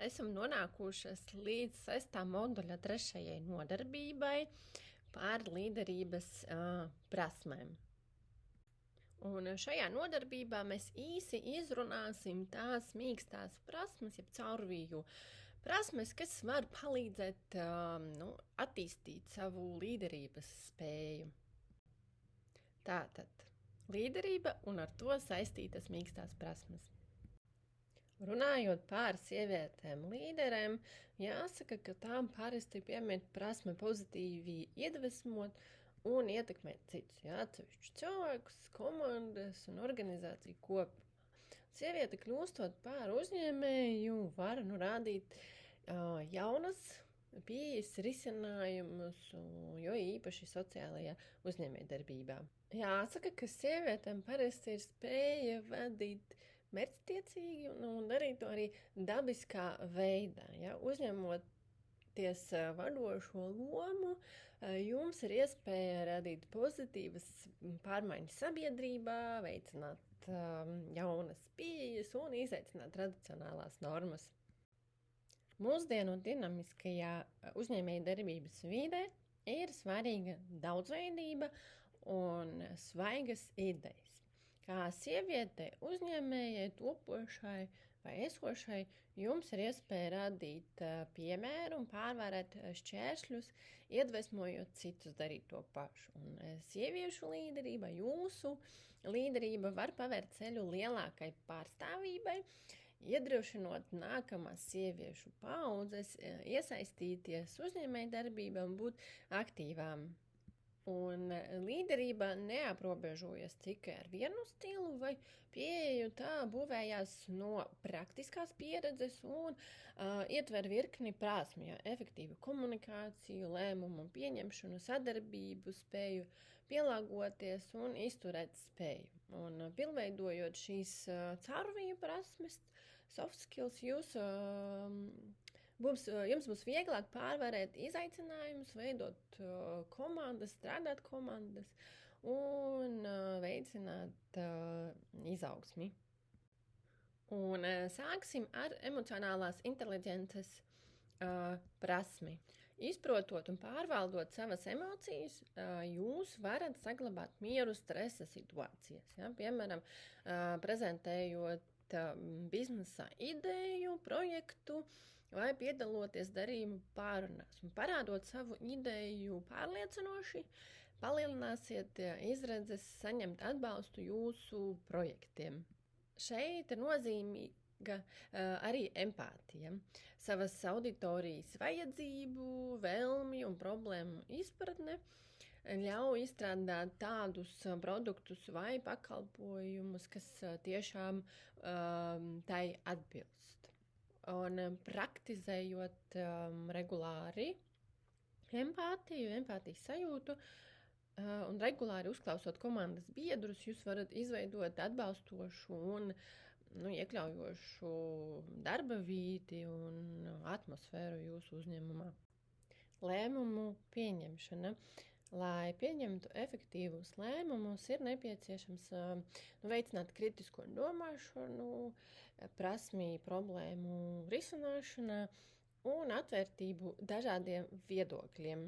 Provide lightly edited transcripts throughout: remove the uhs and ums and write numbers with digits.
esam nonākušas līdz 6. moduļa 3. nodarbībai par līderības prasmēm. Un šajā nodarbībā mēs īsi izrunāsim tās mīkstās prasmes, jeb caurvīju prasmes, kas var palīdzēt attīstīt savu līderības spēju. Tātad, līderība un ar to saistītas mīkstās prasmes. Runājot par sievietēm līderēm, jāsaka, ka tām parasti piemīt prasme pozitīvi iedvesmot un ietekmēt citus, atsevišķus cilvēkus, komandas un organizāciju kopumā. Sieviete kļūstot par uzņēmēju var rādīt jaunas pieejas risinājumus, jo īpaši sociālajā uzņēmējdarbībā. Jāsaka, ka sievietēm parasti ir spēja vadīt mērķtiecīgi un darīt to arī dabiskā veidā. Uzņemoties vadošo lomu, jums ir iespēja radīt pozitīvas pārmaiņas sabiedrībā, veicināt jaunas pieejas un izaicināt tradicionālās normas. Mūsdienu dinamiskajā uzņēmējdarbības vidē ir svarīga daudzveidība un svaigas idejas. Kā sievietei, uzņēmējai, topošai vai esošai, jums ir iespēja radīt piemēru un pārvarēt šķēršļus, iedvesmojot citus darīt to pašu. Un sieviešu līderība, jūsu līderība var pavērt ceļu lielākai pārstāvībai, iedrošinot nākamās sieviešu paaudzes iesaistīties uzņēmējdarbībā un būt aktīvām. Un līderība neaprobežojas tikai ar vienu stilu vai pieeju, tā būvējās no praktiskās pieredzes un ietver virkni prasmju, efektīvu komunikāciju, lēmumu pieņemšanu, sadarbību, spēju pielāgoties un izturēt spēju. Un pilnveidojot šīs caurvīju prasmes, soft skills, jums būs vieglāk pārvarēt izaicinājumus, veidot komandas, strādāt komandas un veicināt izaugsmi. Un sāksim ar emocionālās inteliģences prasmi. Izprotot un pārvaldot savas emocijas, jūs varat saglabāt mieru stresa situācijas. Piemēram, prezentējot biznesa ideju, projektu vai piedaloties darījumu pārunās. Un parādot savu ideju pārliecinoši, palielināsiet izredzes saņemt atbalstu jūsu projektiem. Šeit ir nozīmīga arī empātija, savas auditorijas vajadzību, vēlmi un problēmu izpratne, ļauj izstrādāt tādus produktus vai pakalpojumus, kas tiešām tai atbilst. Un praktizējot regulāri empātijas sajūtu un regulāri uzklausot komandas biedrus, jūs varat izveidot atbalstošu un iekļaujošu darba vīdi un atmosfēru jūsu uzņēmumā. Lēmumu pieņemšana. Lai pieņemtu efektīvus lēmumus, ir nepieciešams veicināt kritisko domāšanu, prasmi problēmu risināšanā un atvērtību dažādiem viedokļiem.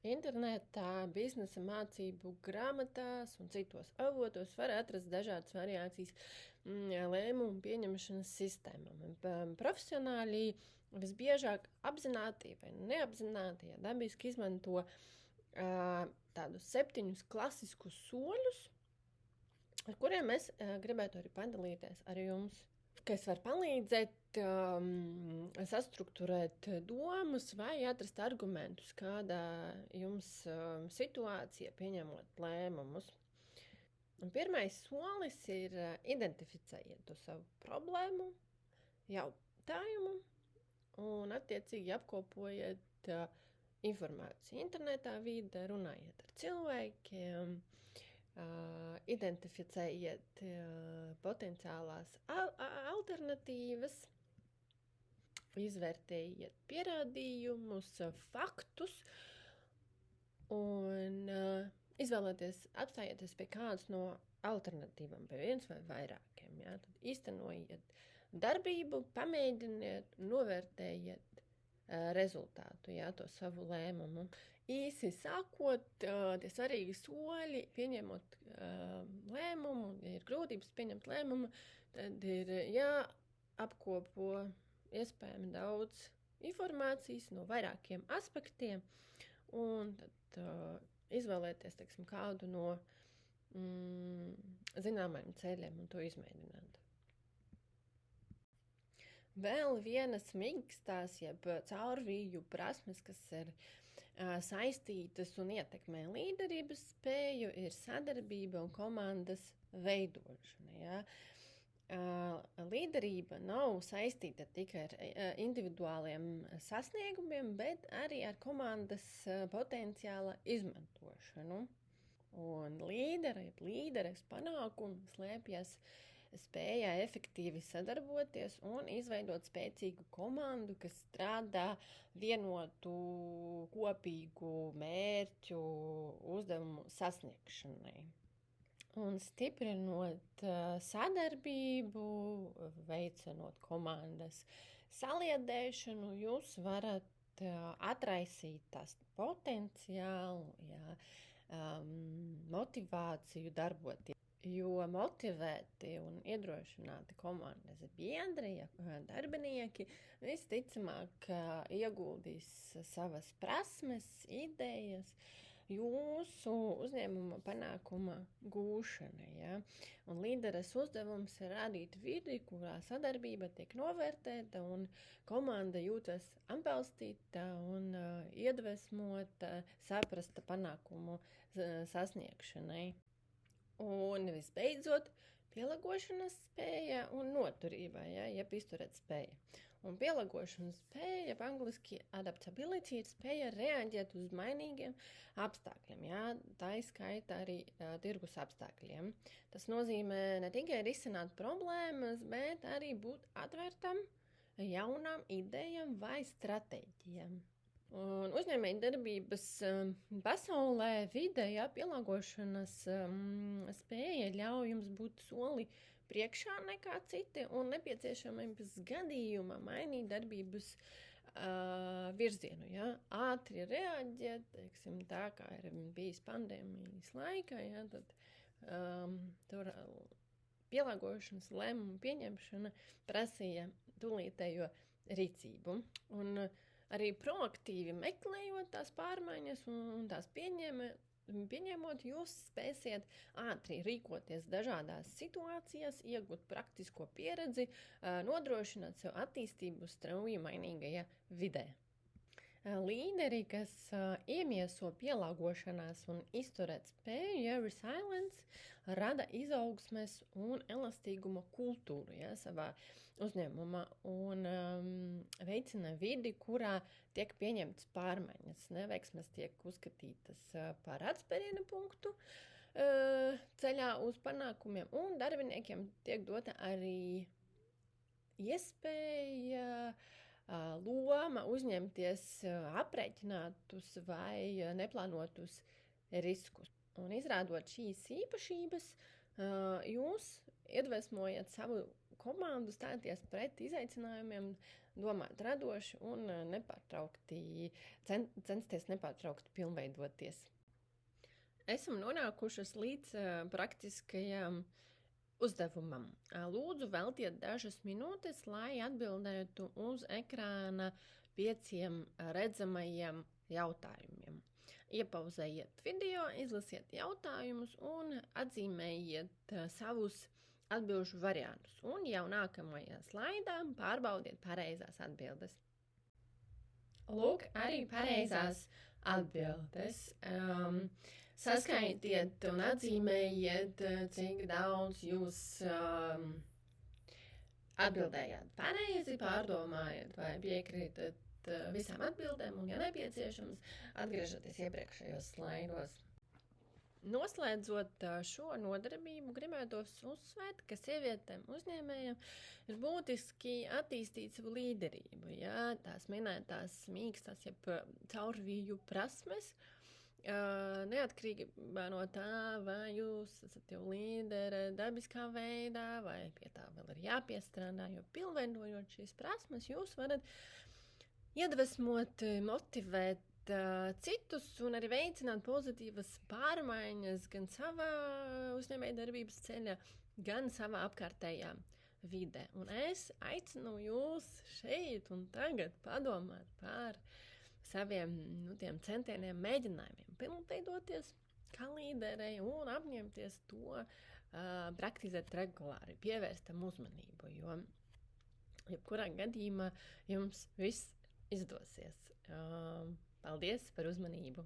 Internetā, biznesa mācību grāmatās un citos avotos var atrast dažādas variācijas lēmumu pieņemšanas sistēmām. Profesionāļi visbiežāk apzināti vai neapzināti dabiski izmanto tādus 7 klasiskus soļus, ar kuriem es gribētu arī padalīties ar jums, kas var palīdzēt sastrukturēt domas vai atrast argumentus, kādā jums situācija pieņemot lēmumus. Un pirmais solis ir identificējiet to savu problēmu, jautājumu un attiecīgi apkopojiet informāciju internetā vidē, runājiet ar cilvēkiem, identificējiet potenciālās alternatīvas, izvērtējiet pierādījumus, faktus un apstājieties pie kādas no alternatīvām, pie viens vai vairākiem. Tad īstenojiet darbību, pamēģiniet, novērtējiet rezultātu, jā, to savu lēmumu. Īsi sākot, tie svarīgi soļi, pieņemot lēmumu, ja ir grūtības pieņemt lēmumu, tad ir jāapkopo iespējami daudz informācijas no vairākiem aspektiem, un tad izvēlēties, teiksim, kādu no zināmajiem ceļiem un to izmēģināt. Vēl vienas mīkstās, jeb caurvīju prasmes, kas ir saistītas un ietekmē līderības spēju, ir sadarbība un komandas veidošana. Ja? Līderība nav saistīta tikai ar individuāliem sasniegumiem, bet arī ar komandas potenciāla izmantošanu. Un līderes panākumi slēpjas spējā efektīvi sadarboties un izveidot spēcīgu komandu, kas strādā vienotu kopīgu mērķu uzdevumu sasniegšanai. Un stiprinot sadarbību, veicinot komandas saliedēšanu, jūs varat atraisīt tās potenciālu, motivāciju darboties. Jo motivēti un iedrošināti komandas biedri, darbinieki, visticamāk ieguldīs savas prasmes, idejas jūsu uzņēmuma panākuma gūšana. Ja? Un līderes uzdevums ir radīt vidi, kurā sadarbība tiek novērtēta un komanda jūtas atbalstīta un iedvesmota, saprasta panākumu sasniegšanai. Un visbeidzot, pielāgošanās spēja un noturība, jeb izturēt spēja. Un pielāgošanās spēja, angliski adaptability, ir spēja reaģēt uz mainīgiem apstākļiem, tā izskaita arī tirgus apstākļiem. Tas nozīmē ne tikai risināt problēmas, bet arī būt atvērtam jaunām idejām vai stratēģijām. Un uzņēmēju darbības pasaulē vidējā pielāgošanas spēja ļauj jums būt soli priekšā nekā citi un nepieciešamības gadījumā mainīt darbības virzienu. Ja? Ātri reaģēt, teiksim, tā kā ir bijis pandēmijas laikā, tad tur pielāgošanas lēmumu pieņemšana prasīja tūlītējo rīcību. Un arī proaktīvi meklējot tās pārmaiņas un tās pieņemot, jūs spēsiet ātri rīkoties dažādās situācijās, iegūt praktisko pieredzi, nodrošināt sev attīstību strauji mainīgajā vidē. Līderi, kas iemieso pielāgošanās un izturēt spēju, resilience, rada izaugsmes un elastīguma kultūru savā uzņēmumā un veicina vidi, kurā tiek pieņemtas pārmaiņas. Neveiksmes tiek uzskatītas par atspēriena punktu ceļā uz panākumiem, un darbiniekiem tiek dota arī iespēja loma uzņemties aprēķinātus vai neplānotus riskus. Un izrādot šīs īpašības, jūs iedvesmojat savu komandu stāties pret izaicinājumiem, domāt radoši un censties nepārtraukti pilnveidoties. Esam nonākušas līdz praktiskajam uzdevumam. Lūdzu, veltiet dažas minūtes, lai atbildētu uz ekrāna 5 redzamajiem jautājumiem. Iepauzējiet video, izlasiet jautājumus un atzīmējiet savus atbilžu variantus. Un jau nākamajā slaidā pārbaudiet pareizās atbildes. Lūk, arī pareizās atbildes. Saskaitiet un atzīmējiet, cik daudz jūs atbildējāt pareizi, pārdomājiet vai piekrītat visām atbildēm un, ja nepieciešams, atgriežaties iepriekšējos slaidos. Noslēdzot šo nodarbību, gribētos uzsvērt, ka sievietēm uzņēmējiem ir būtiski attīstīt savu līderību, tās minētās mīkstās, jeb caurvīju prasmes, Neatkarīgi no tā, vai jūs esat jau līdere dabiskā veidā, vai pie tā vēl ir jāpiestrādā, jo pilnveidojot šīs prasmes, jūs varat iedvesmot, motivēt citus un arī veicināt pozitīvas pārmaiņas gan savā uzņēmējdarbības ceļā, gan savā apkārtējā vidē. Un es aicinu jūs šeit un tagad padomāt par saviem tiem centieniem, mēģinājumiem pilnveidoties kā līderei un apņemties to praktizēt regulāri, pievērst tam uzmanību, jo jebkurā gadījumā jums viss izdosies. Paldies par uzmanību!